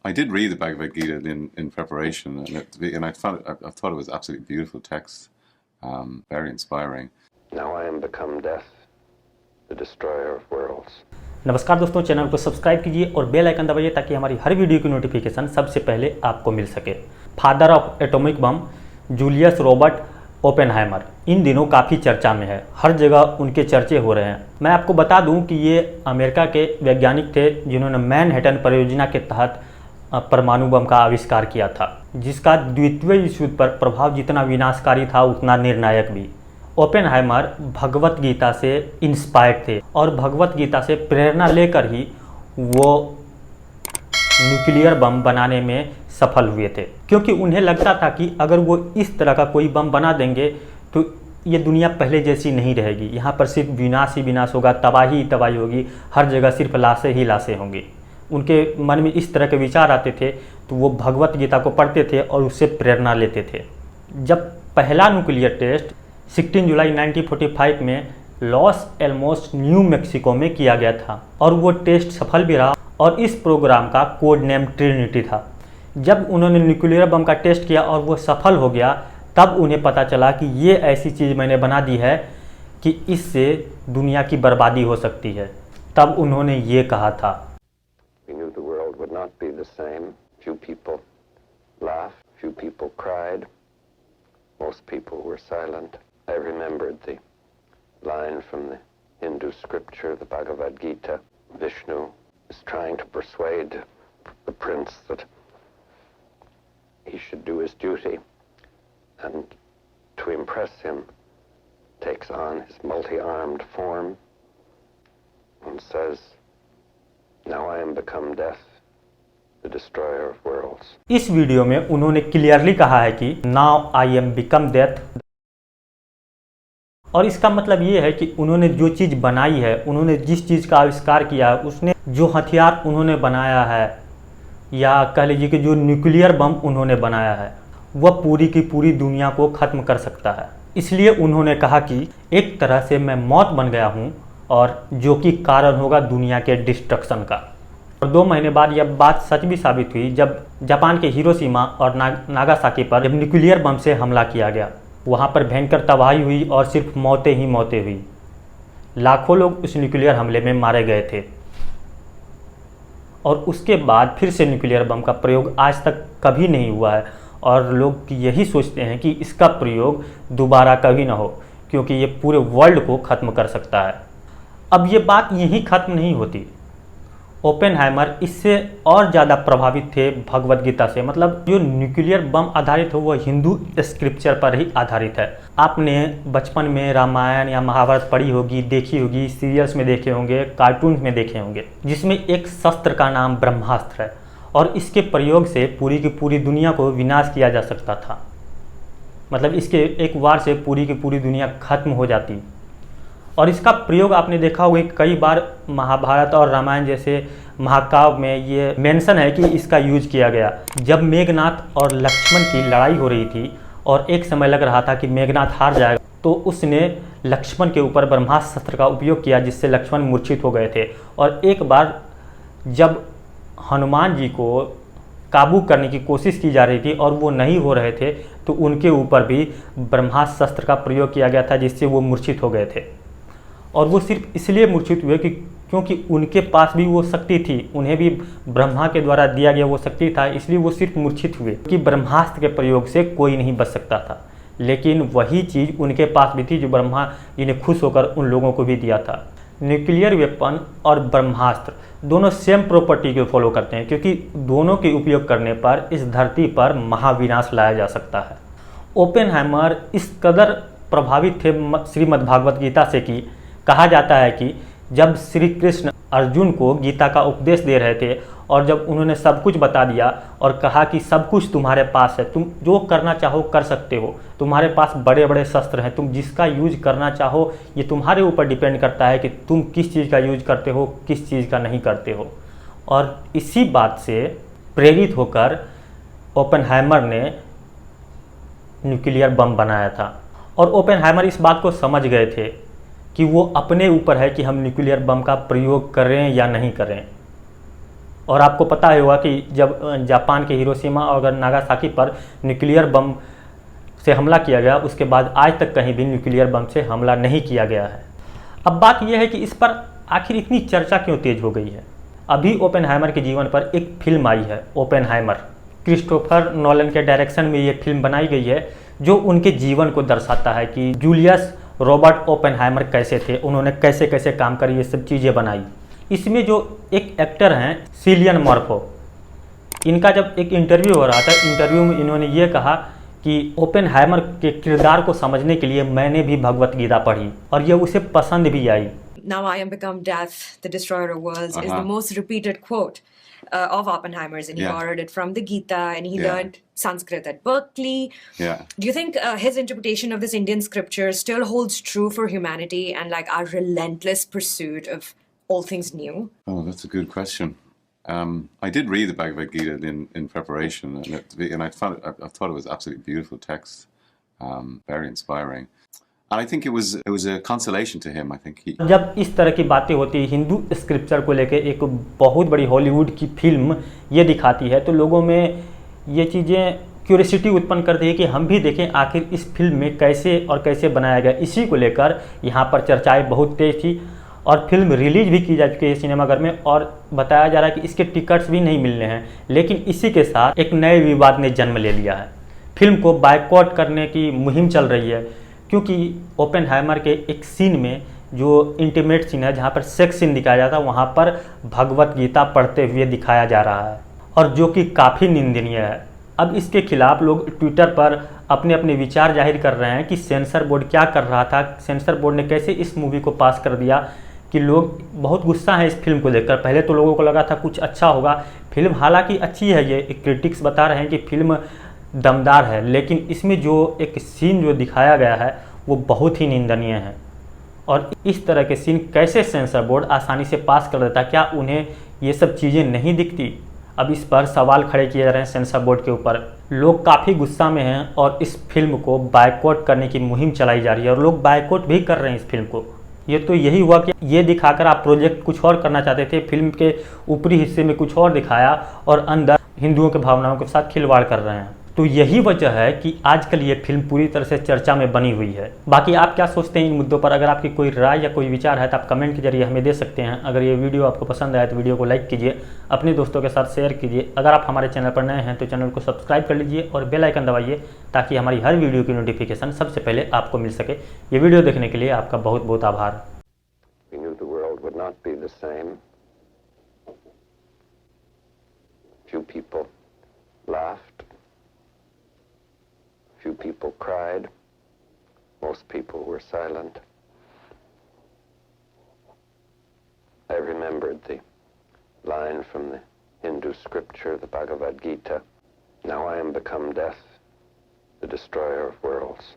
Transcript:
I did read the Bhagavad Gita in preparation, and I thought it was absolutely beautiful text, very inspiring. Now I am become death, the destroyer of worlds. नमस्कार दोस्तों, channel को subscribe कीजिए और bell icon दबाइए ताकि हमारी हर video की notification सबसे पहले आपको मिल सके। Father of atomic bomb Julius Robert Oppenheimer इन दिनों काफ़ी चर्चा में है, हर जगह उनके चर्चे हो रहे हैं। मैं आपको बता दूं कि ये अमेरिका के वैज्ञानिक थे जिन्होंने मैनहट्टन परियोजना के तहत परमाणु बम का आविष्कार किया था, जिसका द्वितीय विश्व युद्ध पर प्रभाव जितना विनाशकारी था उतना निर्णायक भी। ओपेनहाइमर भगवत गीता से इंस्पायर्ड थे और भगवत गीता से प्रेरणा लेकर ही वो न्यूक्लियर बम बनाने में सफल हुए थे, क्योंकि उन्हें लगता था कि अगर वो इस तरह का कोई बम बना देंगे तो ये दुनिया पहले जैसी नहीं रहेगी। यहाँ पर सिर्फ विनाश ही विनाश होगा, तबाही ही तबाही होगी, हर जगह सिर्फ लाशें ही लाशें होंगी। उनके मन में इस तरह के विचार आते थे तो वो भगवत गीता को पढ़ते थे और उससे प्रेरणा लेते थे। जब पहला न्यूक्लियर टेस्ट 16 जुलाई 1945 में लॉस एलमोस न्यू मैक्सिको में किया गया था और वो टेस्ट सफल भी रहा और इस प्रोग्राम का कोड नेम ट्रिनिटी था। जब उन्होंने न्यूक्लियर बम का टेस्ट किया और वो सफल हो गया, तब उन्हें पता चला कि ये ऐसी चीज़ मैंने बना दी है कि इससे दुनिया की बर्बादी हो सकती है। तब उन्होंने ये कहा था, We knew the world would not be the same. Few people laughed, few people cried, most people were silent. I remembered the line from the Hindu scripture, the Bhagavad Gita. Vishnu is trying to persuade the prince that he should do his duty, and to impress him takes on his multi-armed form and says, now I am become death, the destroyer of worlds. इस video में उन्होंने clearly कहा है कि now I am become death, और इसका मतलब ये है कि उन्होंने जो चीज़ बनाई है, उन्होंने जिस चीज़ का आविष्कार किया है, उसने जो हथियार उन्होंने बनाया है, या कह लीजिए कि जो न्यूक्लियर बम उन्होंने बनाया है, वह पूरी की पूरी दुनिया को ख़त्म कर सकता है। इसलिए उन्होंने कहा कि एक तरह से मैं मौत बन गया हूँ, और जो कि कारण होगा दुनिया के डिस्ट्रक्शन का। और 2 महीने बाद यह बात सच भी साबित हुई जब जापान के हिरोशिमा और नागासाकी पर जब न्यूक्लियर बम से हमला किया गया। वहाँ पर भयंकर तबाही हुई और सिर्फ मौतें ही मौतें हुई। लाखों लोग उस न्यूक्लियर हमले में मारे गए थे और उसके बाद फिर से न्यूक्लियर बम का प्रयोग आज तक कभी नहीं हुआ है, और लोग यही सोचते हैं कि इसका प्रयोग दोबारा कभी ना हो, क्योंकि ये पूरे वर्ल्ड को ख़त्म कर सकता है। अब ये बात यहीं ख़त्म नहीं होती। ओपेनहाइमर इससे और ज़्यादा प्रभावित थे भगवत गीता से। मतलब जो न्यूक्लियर बम आधारित हो वो हिंदू स्क्रिप्चर पर ही आधारित है। आपने बचपन में रामायण या महाभारत पढ़ी होगी, देखी होगी, सीरियल्स में देखे होंगे, कार्टून्स में देखे होंगे, जिसमें एक शस्त्र का नाम ब्रह्मास्त्र है और इसके प्रयोग से पूरी की पूरी दुनिया को विनाश किया जा सकता था। मतलब इसके एक वार से पूरी की पूरी दुनिया खत्म हो जाती। और इसका प्रयोग आपने देखा होगा कई बार महाभारत और रामायण जैसे महाकाव्य में ये मेंशन है कि इसका यूज किया गया। जब मेघनाथ और लक्ष्मण की लड़ाई हो रही थी और एक समय लग रहा था कि मेघनाथ हार जाएगा, तो उसने लक्ष्मण के ऊपर ब्रह्मास्त्र शस्त्र का उपयोग किया, जिससे लक्ष्मण मूर्छित हो गए थे। और एक बार जब हनुमान जी को काबू करने की कोशिश की जा रही थी और वो नहीं हो रहे थे, तो उनके ऊपर भी ब्रह्मास्त्र शस्त्र का प्रयोग किया गया था, जिससे वो मूर्छित हो गए थे। और वो सिर्फ इसलिए मूर्छित हुए कि क्योंकि उनके पास भी वो शक्ति थी, उन्हें भी ब्रह्मा के द्वारा दिया गया वो शक्ति था, इसलिए वो सिर्फ मूर्छित हुए कि ब्रह्मास्त्र के प्रयोग से कोई नहीं बच सकता था। लेकिन वही चीज़ उनके पास भी थी जो ब्रह्मा जी ने खुश होकर उन लोगों को भी दिया था। न्यूक्लियर वेपन और ब्रह्मास्त्र दोनों सेम प्रॉपर्टी को फॉलो करते हैं, क्योंकि दोनों के उपयोग करने पर इस धरती पर महाविनाश लाया जा सकता है। ओपेनहाइमर इस कदर प्रभावित थे श्रीमद् भागवत गीता से कि कहा जाता है कि जब श्री कृष्ण अर्जुन को गीता का उपदेश दे रहे थे और जब उन्होंने सब कुछ बता दिया और कहा कि सब कुछ तुम्हारे पास है, तुम जो करना चाहो कर सकते हो, तुम्हारे पास बड़े बड़े शस्त्र हैं, तुम जिसका यूज करना चाहो ये तुम्हारे ऊपर डिपेंड करता है कि तुम किस चीज़ का यूज करते हो, किस चीज़ का नहीं करते हो। और इसी बात से प्रेरित होकर ओपेनहाइमर ने न्यूक्लियर बम बनाया था। और ओपेनहाइमर इस बात को समझ गए थे कि वो अपने ऊपर है कि हम न्यूक्लियर बम का प्रयोग करें या नहीं करें। और आपको पता ही होगा कि जब जापान के हिरोशिमा और नागासाकी पर न्यूक्लियर बम से हमला किया गया, उसके बाद आज तक कहीं भी न्यूक्लियर बम से हमला नहीं किया गया है। अब बात यह है कि इस पर आखिर इतनी चर्चा क्यों तेज हो गई है। अभी ओपेनहाइमर के जीवन पर एक फिल्म आई है, ओपेनहाइमर। क्रिस्टोफर नोलन के डायरेक्शन में ये फिल्म बनाई गई है, जो उनके जीवन को दर्शाता है कि जूलियस रॉबर्ट ओपेनहाइमर कैसे थे, उन्होंने कैसे कैसे काम कर ये सब चीज़ें बनाई। इसमें जो एक एक्टर हैं सिलियन मर्फो, इनका जब एक इंटरव्यू हो रहा था, इंटरव्यू में इन्होंने ये कहा कि ओपेनहाइमर के किरदार को समझने के लिए मैंने भी भगवत गीता पढ़ी और ये उसे पसंद भी आई। Now I am become death, the destroyer of worlds, is the most repeated quote of Oppenheimer's, and he borrowed it from the Gita, and he learned Sanskrit at Berkeley. Yeah. Do you think his interpretation of this Indian scripture still holds true for humanity and like our relentless pursuit of all things new? Oh, that's a good question. I did read the Bhagavad Gita in preparation, and I thought it was absolutely beautiful text, very inspiring. And I think it was a consolation to him. I think he. जब इस तरह की बातें होती है Hindu scripture को लेके, एक बहुत बड़ी हॉलीवुड की फिल्म ये दिखाती है, तो लोगों में ये चीज़ें क्यूरियोसिटी उत्पन्न करती है कि हम भी देखें आखिर इस फिल्म में कैसे और कैसे बनाया गया। इसी को लेकर यहाँ पर चर्चाएं बहुत तेज थी और फिल्म रिलीज भी की जा चुकी है सिनेमाघर में, और बताया जा रहा है कि इसके टिकट्स भी नहीं मिलने हैं। लेकिन इसी के साथ एक नए विवाद ने जन्म ले लिया है। फिल्म को बायकॉट करने की मुहिम चल रही है, क्योंकि ओपेनहाइमर के एक सीन में जो इंटीमेट सीन है, जहाँ पर सेक्स सीन दिखाया जाता है, वहाँ पर भगवत गीता पढ़ते हुए दिखाया जा रहा है, और जो कि काफ़ी निंदनीय है। अब इसके खिलाफ लोग ट्विटर पर अपने अपने विचार जाहिर कर रहे हैं कि सेंसर बोर्ड क्या कर रहा था, सेंसर बोर्ड ने कैसे इस मूवी को पास कर दिया, कि लोग बहुत गुस्सा है इस फिल्म को देखकर। पहले तो लोगों को लगा था कुछ अच्छा होगा, फिल्म हालांकि अच्छी है, ये क्रिटिक्स बता रहे हैं कि फिल्म दमदार है, लेकिन इसमें जो एक सीन जो दिखाया गया है वो बहुत ही निंदनीय है। और इस तरह के सीन कैसे सेंसर बोर्ड आसानी से पास कर देता, क्या उन्हें ये सब चीज़ें नहीं दिखती? अब इस पर सवाल खड़े किए जा रहे हैं सेंसर बोर्ड के ऊपर। लोग काफ़ी गुस्सा में हैं और इस फिल्म को बायकॉट करने की मुहिम चलाई जा रही है, और लोग बायकॉट भी कर रहे हैं इस फिल्म को। ये तो यही हुआ कि ये दिखाकर आप प्रोजेक्ट कुछ और करना चाहते थे, फिल्म के ऊपरी हिस्से में कुछ और दिखाया और अंदर हिंदुओं के भावनाओं के साथ खिलवाड़ कर रहे हैं। तो यही वजह है कि आजकल ये फिल्म पूरी तरह से चर्चा में बनी हुई है। बाकी आप क्या सोचते हैं इन मुद्दों पर? अगर आपकी कोई राय या कोई विचार है तो आप कमेंट के जरिए हमें दे सकते हैं। अगर ये वीडियो आपको पसंद आया तो वीडियो को लाइक कीजिए, अपने दोस्तों के साथ शेयर कीजिए। अगर आप हमारे चैनल पर नए हैं तो चैनल को सब्सक्राइब कर लीजिए और बेल आइकन दबाइए, ताकि हमारी हर वीडियो की नोटिफिकेशन सबसे पहले आपको मिल सके। ये वीडियो देखने के लिए आपका बहुत बहुत आभार। We knew the world would not be the same. Few people laughed. Few people cried. Most people were silent. I remembered the line from the Hindu scripture, the Bhagavad Gita. Now I am become death, the destroyer of worlds.